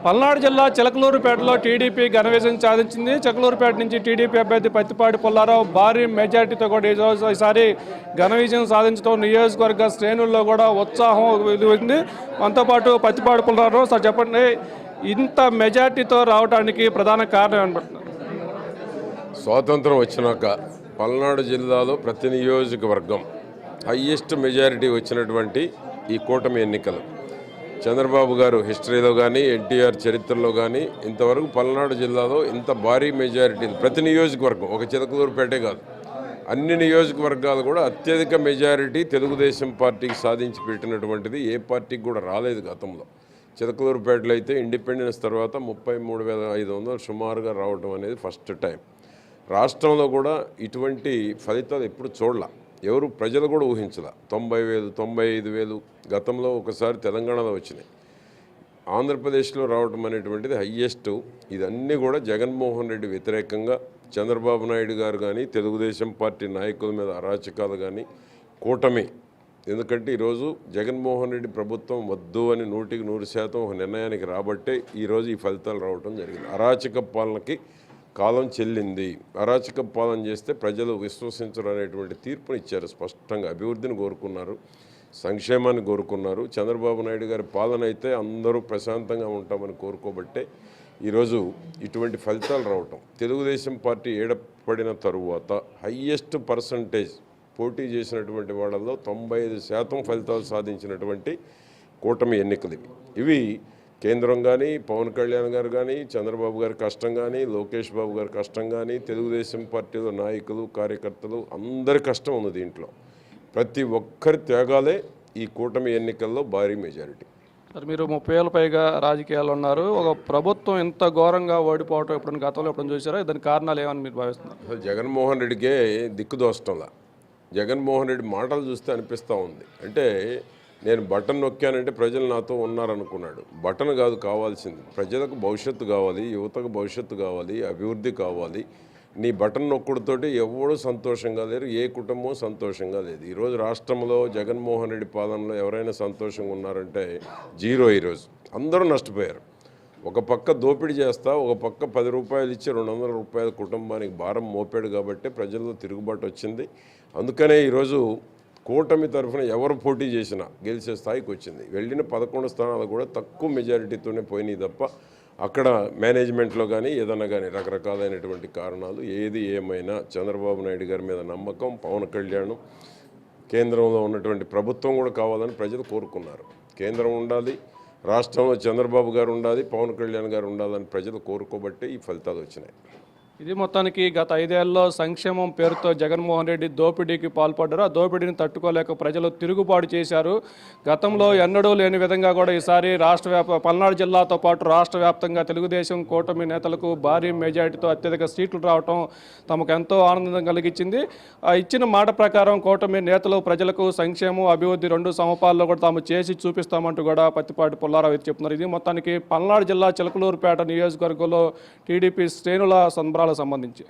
పల్నాడు జిల్లా చిలకలూరుపేటలో టీడీపీ ఘన విజయం సాధించింది. చిలకలూరుపేట నుంచి టీడీపీ అభ్యర్థి పత్తిపాటి పుల్లారావు భారీ మెజార్టీతో కూడా ఈసారి ఘన విజయం సాధించడం నియోజకవర్గ శ్రేణుల్లో కూడా ఉత్సాహం ఉంది. మనతో పాటు పత్తిపాటి పుల్లారావు, సార్ చెప్పండి, ఇంత మెజార్టీతో రావడానికి ప్రధాన కారణం ఏమనుకుంటున్నారు? స్వాతంత్రం వచ్చినాక పల్నాడు జిల్లాలో ప్రతి నియోజకవర్గం హయ్యెస్ట్ మెజారిటీ వచ్చినటువంటి ఈ కూటమి ఎన్నికలు చంద్రబాబు గారు హిస్టరీలో కానీ ఎన్టీఆర్ చరిత్రలో కానీ ఇంతవరకు పల్నాడు జిల్లాలో ఇంత భారీ మెజారిటీ ప్రతి నియోజకవర్గం, ఒక చిలకలూరుపేటే కాదు, అన్ని నియోజకవర్గాలు కూడా అత్యధిక మెజారిటీ తెలుగుదేశం పార్టీకి సాధించి పెట్టినటువంటిది ఏ పార్టీకి కూడా రాలేదు గతంలో. చిలకలూరుపేటలో అయితే ఇండిపెండెన్స్ తర్వాత 33,500 సుమారుగా రావడం అనేది ఫస్ట్ టైం. రాష్ట్రంలో కూడా ఇటువంటి ఫలితాలు ఎప్పుడు చూడలే, ఎవరు ప్రజలు కూడా ఊహించలే. 90,000 95,000 గతంలో ఒకసారి తెలంగాణలో వచ్చినాయి. ఆంధ్రప్రదేశ్లో రావడం అనేటువంటిది హయ్యెస్ట్. ఇదన్నీ కూడా జగన్మోహన్ రెడ్డి వ్యతిరేకంగా చంద్రబాబు నాయుడు గారు కానీ తెలుగుదేశం పార్టీ నాయకుల మీద అరాచకాలు కానీ కూటమి. ఎందుకంటే ఈరోజు జగన్మోహన్ రెడ్డి ప్రభుత్వం వద్దు అని 100% ఒక నిర్ణయానికి రాబట్టే ఈరోజు ఈ ఫలితాలు రావడం జరిగింది. అరాచక పాలనకి కాలం చెల్లింది. అరాచక పాలన చేస్తే ప్రజలు విశ్వసించరు అనేటువంటి తీర్పుని ఇచ్చారు. స్పష్టంగా అభివృద్ధిని కోరుకున్నారు, సంక్షేమాన్ని కోరుకున్నారు. చంద్రబాబు నాయుడు గారి పాలన అయితే అందరూ ప్రశాంతంగా ఉంటామని కోరుకోబట్టే ఈరోజు ఇటువంటి ఫలితాలు రావటం. తెలుగుదేశం పార్టీ ఏర్పడిన తరువాత హయ్యెస్ట్ పర్సంటేజ్ పోటీ చేసినటువంటి వాళ్ళల్లో 95% ఫలితాలు సాధించినటువంటి కూటమి ఎన్నికలు ఇవి. కేంద్రం కానీ, పవన్ కళ్యాణ్ గారు కానీ, చంద్రబాబు గారి కష్టం కానీ, లోకేష్ బాబు గారి కష్టం కానీ, తెలుగుదేశం పార్టీలో నాయకులు కార్యకర్తలు అందరి కష్టం ఉంది దీంట్లో. ప్రతి ఒక్కరి త్యాగాలే ఈ కూటమి ఎన్నికల్లో భారీ మెజారిటీ. సార్, మీరు 30 ఏళ్ళ పైగా రాజకీయాలు ఉన్నారు. ఒక ప్రభుత్వం ఇంత ఘోరంగా ఓడిపోవటం ఎప్పుడు గతంలో ఎప్పుడు చూసారో, దాని కారణాలు ఏమని మీరు భావిస్తున్నారు? జగన్మోహన్ రెడ్డికే దిక్కుదోష్టంలా. జగన్మోహన్ రెడ్డి మాటలు చూస్తే అనిపిస్తూ ఉంది, అంటే నేను బటన్ నొక్కానంటే ప్రజలు నాతో ఉన్నారనుకున్నాడు. బటన్ కాదు కావాల్సింది, ప్రజలకు భవిష్యత్తు కావాలి, యువతకు భవిష్యత్తు కావాలి, అభివృద్ధి కావాలి. నీ బటన్ నొక్కుడుతోటి ఎవరు సంతోషంగా లేరు, ఏ కుటుంబం సంతోషంగా లేదు. ఈరోజు రాష్ట్రంలో జగన్మోహన్ రెడ్డి పాలనలో ఎవరైనా సంతోషంగా ఉన్నారంటే జీరో. ఈరోజు అందరూ నష్టపోయారు. ఒక పక్క దోపిడీ చేస్తా, ఒక పక్క 10 రూపాయలు ఇచ్చి 200 రూపాయల కుటుంబానికి భారం మోపాడు కాబట్టి ప్రజల్లో తిరుగుబాటు వచ్చింది. అందుకనే ఈరోజు కూటమి తరఫున ఎవరు పోటీ చేసినా గెలిచే స్థాయికి వచ్చింది. వెళ్ళిన 11 స్థానాలు కూడా తక్కువ మెజారిటీతోనే పోయినాయి తప్ప అక్కడ మేనేజ్మెంట్లో కానీ ఏదన్నా కానీ రకరకాలైనటువంటి కారణాలు. ఏది ఏమైనా చంద్రబాబు నాయుడు గారి మీద నమ్మకం, పవన్ కళ్యాణ్, కేంద్రంలో ఉన్నటువంటి ప్రభుత్వం కూడా కావాలని ప్రజలు కోరుకున్నారు. కేంద్రం ఉండాలి, రాష్ట్రంలో చంద్రబాబు గారు ఉండాలి, పవన్ కళ్యాణ్ గారు ఉండాలని ప్రజలు కోరుకోబట్టే ఈ ఫలితాలు వచ్చినాయి. ఇది మొత్తానికి గత 5 ఏళ్లలో సంక్షేమం పేరుతో జగన్మోహన్ రెడ్డి దోపిడీకి పాల్పడ్డారు. ఆ దోపిడీని తట్టుకోలేక ప్రజలు తిరుగుబాటు చేశారు. గతంలో ఎన్నడూ లేని విధంగా కూడా ఈసారి పల్నాడు జిల్లాతో పాటు రాష్ట్ర వ్యాప్తంగా తెలుగుదేశం కూటమి నేతలకు భారీ మెజారిటీతో అత్యధిక సీట్లు రావడం తమకు ఎంతో ఆనందం కలిగించింది. ఇచ్చిన మాట ప్రకారం కూటమి నేతలు ప్రజలకు సంక్షేమం, అభివృద్ధి 2 సమపాల్లో కూడా తాము చేసి చూపిస్తామంటూ కూడా పత్తిపాటి పుల్లారావు చెప్తున్నారు. ఇది మొత్తానికి పల్నాడు జిల్లా చిలకలూరుపేట నియోజకవర్గంలో టీడీపీ శ్రేణుల సంబరాలకు సంబంధించి.